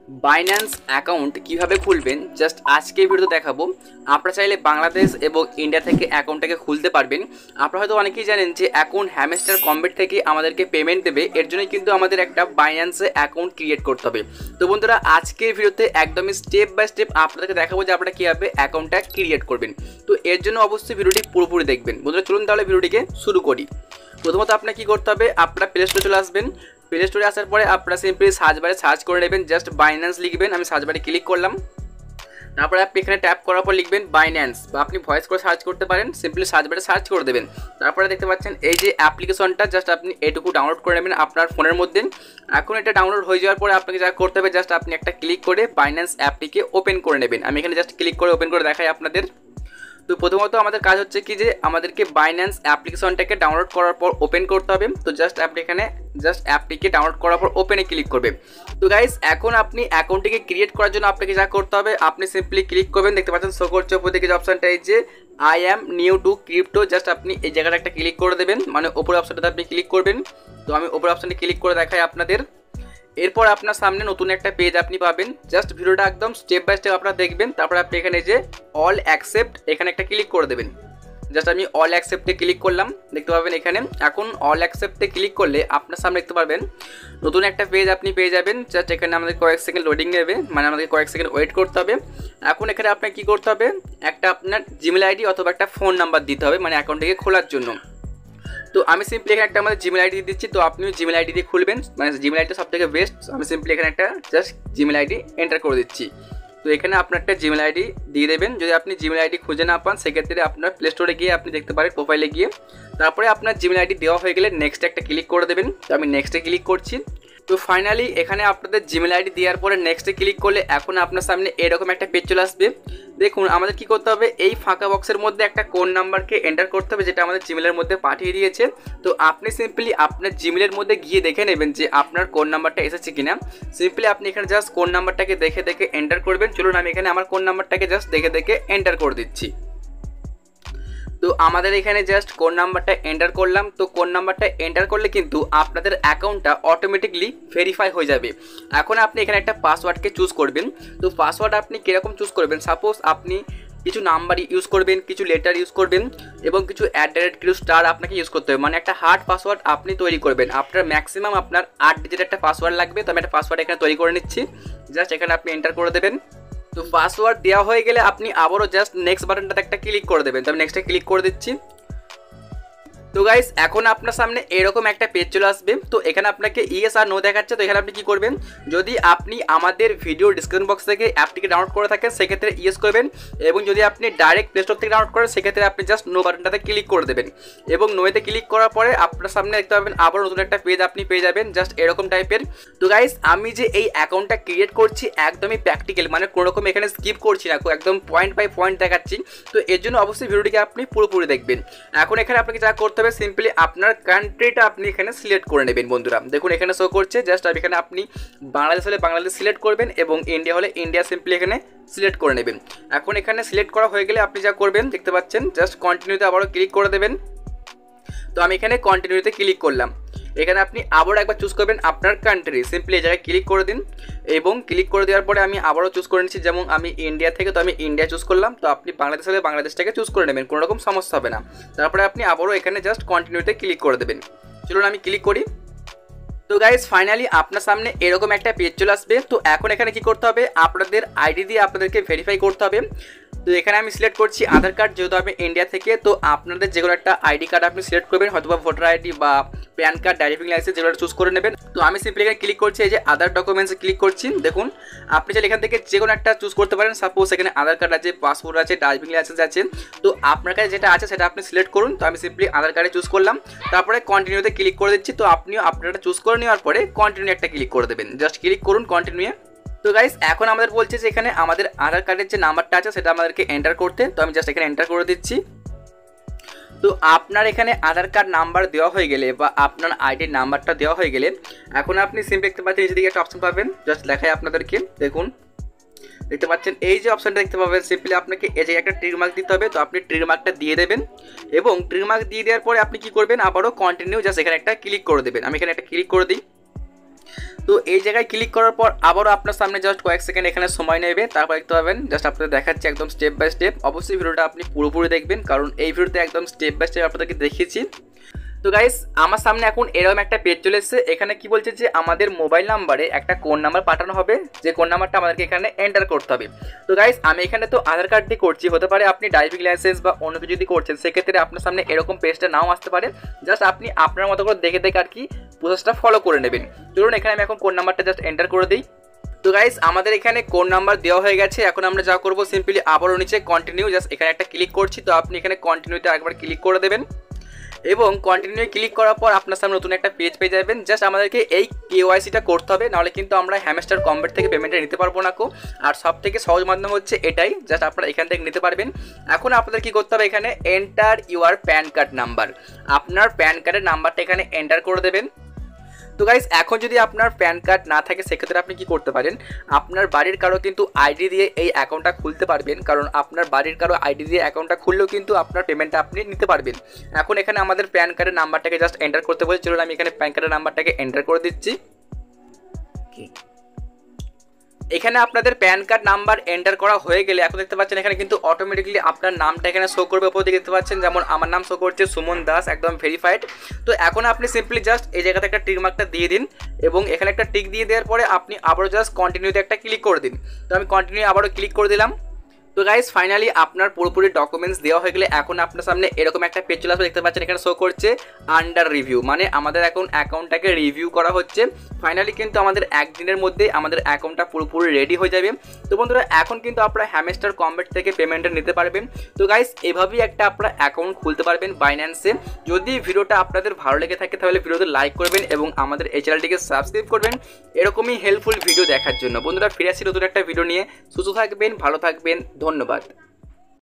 Binance account কিভাবে খুলবেন just আজকে ভিডিওতে দেখাবো। আপনারা চাইলে বাংলাদেশ এবং ইন্ডিয়া থেকে অ্যাকাউন্টটাকে খুলতে পারবেন। আপনারা হয়তো অনেকেই জানেন যে এখন হ্যামস্টার কম্বেট থেকে আমাদেরকে পেমেন্ট দেবে, এর জন্যই কিন্তু আমাদের একটা বাইন্যান্সে অ্যাকাউন্ট ক্রিয়েট করতে হবে। তো বন্ধুরা, আজকের ভিডিওতে একদমই স্টেপ বাই স্টেপ আপনাদেরকে দেখাবো যে আপনারা কীভাবে অ্যাকাউন্টটা ক্রিয়েট করবেন। তো এর জন্য অবশ্যই ভিডিওটি পুরোপুরি দেখবেন। বন্ধুরা চলুন তাহলে ভিডিওটিকে শুরু করি। প্রথমত আপনার কী করতে হবে, আপনারা প্লে স্টোরে চলে আসবেন। প্লে স্টোরে আসার পরে আপনারা সিম্পলি সার্চ বারে সার্চ করে নেবেন, জাস্ট বাইন্যান্স লিখবেন। আমি সার্চ বারে ক্লিক করলাম, তারপরে আপনি এখানে ট্যাপ করার পর লিখবেন বাইন্যান্স, বা আপনি ভয়েস করে সার্চ করতে পারেন, সিম্পলি সার্চ বারে সার্চ করে দেবেন। তারপরে দেখতে পাচ্ছেন এই যে অ্যাপ্লিকেশনটা, জাস্ট আপনি এটুকু ডাউনলোড করে নেবেন আপনার ফোনের মধ্যে। এখন এটা ডাউনলোড হয়ে যাওয়ার পরে আপনাকে যা করতে হবে, জাস্ট আপনি একটা ক্লিক করে বাইন্যান্স অ্যাপটিকে ওপেন করে নেবেন। আমি এখানে জাস্ট ক্লিক করে ওপেন করে দেখাই আপনাদের। তো প্রথমত আমাদের কাজ হচ্ছে কি যে আমাদেরকে বাইন্যান্স অ্যাপ্লিকেশনটাকে ডাউনলোড করার পর ওপেন করতে হবে। তো জাস্ট আপনি এখানে জাস্ট অ্যাপটিকে ডাউনলোড করার পর ওপেনে ক্লিক করবে। তো গাইস, এখন আপনি অ্যাকাউন্টটিকে ক্রিয়েট করার জন্য আপনাকে যা করতে হবে, আপনি সিম্পলি ক্লিক করবেন। দেখতে পাচ্ছেন শো করছে উপর দিকে যে অপশনটা, এই যে I am new two crypto, just আপনি এই জায়গাটা একটা ক্লিক করে দেবেন, মানে ওপরের অপশনটাতে আপনি ক্লিক করবেন। তো আমি ওপরের অপশনটি ক্লিক করে দেখাই আপনাদের। এরপর আপনার সামনে নতুন একটা পেজ আপনি পাবেন। জাস্ট ভিডিওটা একদম স্টেপ বাই স্টেপ আপনারা দেখবেন। তারপর আপনি এখানে যে অল অ্যাকসেপ্ট, এখানে একটা ক্লিক করে দেবেন। জাস্ট আমি অল অ্যাকসেপ্টে ক্লিক করলাম। দেখতে পাবেন এখানে এখন অল অ্যাকসেপ্টে ক্লিক করলে আপনার সামনে দেখতে পারবেন নতুন একটা পেজ আপনি পেয়ে যাবেন। জাস্ট এখানে আমাদের কয়েক সেকেন্ড লোডিং নেবে, মানে আমাদের কয়েক সেকেন্ড ওয়েট করতে হবে। এখন এখানে আপনার কী করতে হবে, একটা আপনার জিমেল আইডি অথবা একটা ফোন নাম্বার দিতে হবে, মানে অ্যাকাউন্টটিকে খোলার জন্য। তো আমি সিম্পলি এখানে একটা আমাদের জিমেল আইডি দিয়ে দিচ্ছি। তো আপনিও জিমেল আইডি দিয়ে খুলবেন, মানে জিমেল আইডিটা সব থেকে বেস্ট। আমি সিম্পলি এখানে একটা জাস্ট জিমেল আইডি এন্টার করে দিচ্ছি। তো এখানে আপনার একটা জিমেল আইডি দিয়ে দেবেন। যদি আপনি জিমেল আইডি খুঁজে না পান, সেক্ষেত্রে আপনার প্লে স্টোরে গিয়ে আপনি দেখতে পারেন, প্রোফাইলে গিয়ে। তারপরে আপনার জিমেল আইডি দেওয়া হয়ে গেলে নেক্সট একটা ক্লিক করে দেবেন। তো আমি নেক্সটে ক্লিক করছি। তো ফাইনালি এখানে আপনাদের জিমেল আইডি দেওয়ার পরে নেক্সটে ক্লিক করলে এখন আপনার সামনে এরকম একটা পেজ চলে আসবে। দেখুন আমাদের কি করতে হবে, এই ফাঁকা বক্সের মধ্যে একটা কোড নাম্বারকে এন্টার করতে হবে, যেটা আমাদের জিমেলের মধ্যে পাঠিয়ে দিয়েছে। তো আপনি সিম্পলি আপনার জিমেলের মধ্যে গিয়ে দেখে নেবেন যে আপনার কোড নাম্বারটা এসেছে কিনা। সিম্পলি আপনি এখানে জাস্ট কোড নাম্বারটাকে দেখে দেখে এন্টার করবেন। চলুন আমি এখানে আমার কোড নাম্বারটাকে জাস্ট দেখে দেখে এন্টার করে দিচ্ছি। তো আমাদের এখানে জাস্ট কোড নাম্বারটা এন্টার করলাম। তো কোড নাম্বারটা এন্টার করলে কিন্তু আপনাদের অ্যাকাউন্টটা অটোমেটিকলি ভেরিফাই হয়ে যাবে। এখন আপনি এখানে একটা পাসওয়ার্ডকে চুজ করবেন। তো পাসওয়ার্ড আপনি কীরকম চুজ করবেন, সাপোজ আপনি কিছু নাম্বার ইউজ করবেন, কিছু লেটার ইউজ করবেন এবং কিছু কিছু স্টার আপনাকে ইউজ করতে হবে, মানে একটা হার্ড পাসওয়ার্ড আপনি তৈরি করবেন। আপনার ম্যাক্সিমাম আপনার 8 ডিজিট একটা পাসওয়ার্ড লাগবে। তো আমি একটা পাসওয়ার্ড এখানে তৈরি করে নিচ্ছি। জাস্ট এখানে আপনি এন্টার করে দেবেন। তো পাসওয়ার্ড দেওয়া হয়ে গেলে আপনি আবারও জাস্ট নেক্সট বাটনটাতে একটা ক্লিক করে দেবেন। তো আমি নেক্সটে ক্লিক করে দিচ্ছি। তো গাইস, এখন আপনার সামনে এরকম একটা পেজ চলে আসবে। তো এখানে আপনাকে ইয়েস আর নো দেখাচ্ছে। তো এখানে আপনি কি করবেন, যদি আপনি আমাদের ভিডিও ডিসক্রিপশন বক্স থেকে অ্যাপটিকে ডাউনলোড করে থাকেন সেক্ষেত্রে ইয়েস করবেন, এবং যদি আপনি ডাইরেক্ট প্লে স্টোর থেকে ডাউনলোড করেন সেক্ষেত্রে আপনি জাস্ট নো বাটনটাতে ক্লিক করে দেবেন। এবং নোয়েতে ক্লিক করার পরে আপনার সামনে দেখতে পাবেন আবার নতুন একটা পেজ আপনি পেয়ে যাবেন, জাস্ট এরকম টাইপের। তো গাইস, আমি যে এই অ্যাকাউন্টটা ক্রিয়েট করছি একদমই প্র্যাকটিক্যাল, মানে কোনোরকম এখানে স্কিপ করছি না, একদম পয়েন্ট বাই পয়েন্ট দেখাচ্ছি। তো এর জন্য অবশ্যই ভিডিওটিকে আপনি পুরোপুরি দেখবেন। এখন এখানে আপনাকে যা করতে হবে, সিম্পলি আপনার কান্ট্রিটা আপনি এখানে সিলেক্ট করে নেবেন। বন্ধুরা দেখুন এখানে শো করছে, জাস্ট এখানে আপনি বাংলাদেশ হলে বাংলাদেশ সিলেক্ট করবেন এবং ইন্ডিয়া হলে ইন্ডিয়া সিম্পলি এখানে সিলেক্ট করে নেবেন। এখন এখানে সিলেক্ট করা হয়ে গেলে আপনি যা করবেন দেখতে পাচ্ছেন, জাস্ট কন্টিনিউতে আবারও ক্লিক করে দেবেন। তো আমি এখানে কন্টিনিউতে ক্লিক করলাম। এখানে আপনি আবারও একবার চুজ করবেন আপনার কান্ট্রি, সিম্পলি এই জায়গায় ক্লিক করে দিন। এবং ক্লিক করে দেওয়ার পরে আমি আবারও চুজ করে নিচ্ছি, যেমন আমি ইন্ডিয়া থেকে, তো আমি ইন্ডিয়া চুজ করলাম। তো আপনি বাংলাদেশ হলে বাংলাদেশটাকে চুজ করে নেবেন, কোনো রকম সমস্যা হবে না। তারপরে আপনি আবারও এখানে জাস্ট কন্টিনিউতে ক্লিক করে দেবেন। চলুন আমি ক্লিক করি। তো গাইস, ফাইনালি আপনার সামনে এরকম একটা পেজ চলে আসবে। তো এখন এখানে কি করতে হবে, আপনাদের আইডি দিয়ে আপনাদেরকে ভেরিফাই করতে হবে। তো এখানে আমি সিলেক্ট করছি আধার কার্ড, যেহেতু আমি ইন্ডিয়া থেকে। তো আপনাদের যেগুলো একটা আইডি কার্ড আপনি সিলেক্ট করবেন, হয়তো বা ভোটার আইডি বা প্যান কার্ড, ড্রাইভিং লাইসেন্স, যেগুলো চুজ করে নেবেন। তো আমি সিম্পলি এখানে ক্লিক করছি, এই যে আধার ডকুমেন্টসে ক্লিক করছি। দেখুন আপনি চাইলে এখান থেকে যে কোনো একটা চুজ করতে পারেন। সাপোজ এখানে আধার কার্ড আছে, পাসপোর্ট আছে, ড্রাইভিং লাইসেন্স আছে। তো আপনার কাছে যেটা আছে সেটা আপনি সিলেক্ট করুন। তো আমি সিম্পলি আধার কার্ডে চুজ করলাম, তারপরে কন্টিনিউতে ক্লিক করে দিচ্ছি। তো আপনিও আপনারটা চুজ করে নেওয়ার পরে কন্টিনিউ একটা ক্লিক করে দেবেন, জাস্ট ক্লিক করুন কন্টিনিউ। তো গাইস, এখন আমাদের বলছে যে এখানে আমাদের আধার কার্ডের যে নাম্বারটা আছে সেটা আমাদেরকে এন্টার করতে। তো আমি জাস্ট এখানে এন্টার করে দিচ্ছি। তো আপনার এখানে আধার কার্ড নাম্বার দেওয়া হয়ে গেলে বা আপনার আইডির নাম্বারটা দেওয়া হয়ে গেলে এখন আপনি সিম্পলি দেখতে পাচ্ছেন নিচের দিকে একটা অপশন পাবেন, জাস্ট দেখাই আপনাদেরকে। দেখুন দেখতে পাচ্ছেন এই যে অপশনটা দেখতে পাবেন, সিম্পলি আপনাকে এই যে একটা ট্রিক মার্ক দিতে হবে। তো আপনি ট্রিক মার্কটা দিয়ে দেবেন এবং ট্রিক মার্ক দিয়ে দেওয়ার পরে আপনি কি করবেন, আবারও কন্টিনিউ জাস্ট এখানে একটা ক্লিক করে দেবেন। আমি এখানে একটা ক্লিক করে দিই। তো এই জায়গায় ক্লিক করার পর আবারও আপনার সামনে জাস্ট কয়েক সেকেন্ড এখানে সময় নেবে, তারপর দেখতে পাবেন জাস্ট আপনাদের দেখাচ্ছি একদম স্টেপ বাই স্টেপ। অবশ্যই ভিডিওটা আপনি পুরোপুরি দেখবেন, কারণ এই ভিডিওতে একদম স্টেপ বাই স্টেপ আপনাদেরকে দেখিয়েছি। তো গাইস আমার সামনে এখন এরকম একটা পেজ চলে এসেছে। এখানে কি বলছে যে আমাদের মোবাইল নাম্বারে একটা কোড নাম্বার পাঠানো হবে, যে কোড নাম্বারটা আমাদেরকে এখানে এন্টার করতে হবে। তো গাইস আমি এখানে তো আধার কার্ড দিয়ে করছি, হতে পারে আপনি ড্রাইভিং লাইসেন্স বা অন্য কিছু যদি করছেন সেক্ষেত্রে আপনার সামনে এরকম পেজটা নাও আসতে পারে। জাস্ট আপনি আপনার মতো করে দেখে দেখে আর কি প্রসেসটা ফলো করে নেবেন। চলুন এখানে আমি এখন কোড নাম্বারটা জাস্ট এন্টার করে দিই। তো গাইস আমাদের এখানে কোড নাম্বার দেওয়া হয়ে গেছে। এখন আমরা যা করবো সিম্পলি আবারও নিচে কন্টিনিউ, জাস্ট এখানে একটা ক্লিক করছি। তো আপনি এখানে কন্টিনিউতে একবার ক্লিক করে দেবেন এবং কন্টিনিউ ক্লিক করার পর আপনার সামনে নতুন একটা পেজ পেয়ে যাবেন। জাস্ট আমাদেরকে এই কেওয়াইসিটা করতে হবে, নাহলে কিন্তু আমরা হ্যামস্টার কম্বেট থেকে পেমেন্টটা নিতে পারবো না। আর সব থেকে সহজ মাধ্যম হচ্ছে এটাই, জাস্ট আপনারা এখান থেকে নিতে পারবেন। এখন আপনাদের কি করতে হবে, এখানে enter your pan card number, আপনার প্যান কার্ডের নাম্বারটা এখানে এন্টার করে দেবেন। তো গাইস এখন যদি আপনার প্যান কার্ড না থাকে সেক্ষেত্রে আপনি কি করতে পারেন, আপনার বাড়ির কারো কিন্তু আইডি দিয়ে এই অ্যাকাউন্টটা খুলতে পারবেন, কারণ আপনার বাড়ির কারো আইডি দিয়ে অ্যাকাউন্টটা খুললেও কিন্তু আপনার পেমেন্টটা আপনি নিতে পারবেন। এখন এখানে আমাদের প্যান কার্ডের নাম্বারটাকে জাস্ট এন্টার করতে বলছি। চলুন আমি এখানে প্যান কার্ডের নাম্বারটাকে এন্টার করে দিচ্ছি। এখানে আপনাদের প্যান কার্ড নাম্বার এন্টার করা হয়ে গেলে এখন দেখতে পাচ্ছেন এখানে কিন্তু অটোমেটিকলি আপনার নামটা এখানে শো করবে। উপর দিকে দেখতে পাচ্ছেন যেমন আমার নাম শো করছে সুমন দাস, একদম ভেরিফাইড। তো এখন আপনি সিম্পলি জাস্ট এই জায়গাতে একটা টিক মার্কটা দিয়ে দিন এবং এখানে একটা টিক দিয়ে দেওয়ার পরে আপনি আবারও জাস্ট কন্টিনিউতে একটা ক্লিক করে দিন। তো আমি কন্টিনিউ আবারও ক্লিক করে দিলাম। তো গাইস ফাইনালি আপনার পুরোপুরি ডকুমেন্টস দেওয়া হয়ে গেলে এখন আপনার সামনে এরকম একটা পেজ চলে আসবে। দেখতে পাচ্ছেন এখানে শো করছে আন্ডার রিভিউ, মানে আমাদের এখন অ্যাকাউন্টটাকে রিভিউ করা হচ্ছে। ফাইনালি কিন্তু আমাদের একদিনের মধ্যে আমাদের অ্যাকাউন্টটা পুরোপুরি রেডি হয়ে যাবে। তো বন্ধুরা এখন কিন্তু আপনারা হ্যামস্টার কম্বেট থেকে পেমেন্টটা নিতে পারবেন। তো গাইস এভাবেই একটা আপনারা অ্যাকাউন্ট খুলতে পারবেন বাইন্যান্সে। যদি ভিডিওটা আপনাদের ভালো লেগে থাকে তাহলে ভিডিওতে লাইক করবেন এবং আমাদের এই চ্যানেলটিকে সাবস্ক্রাইব করবেন এরকমই হেল্পফুল ভিডিও দেখার জন্য। বন্ধুরা ফিরে আসি নতুন একটা ভিডিও নিয়ে। সুস্থ থাকবেন, ভালো থাকবেন, ধন্যবাদ।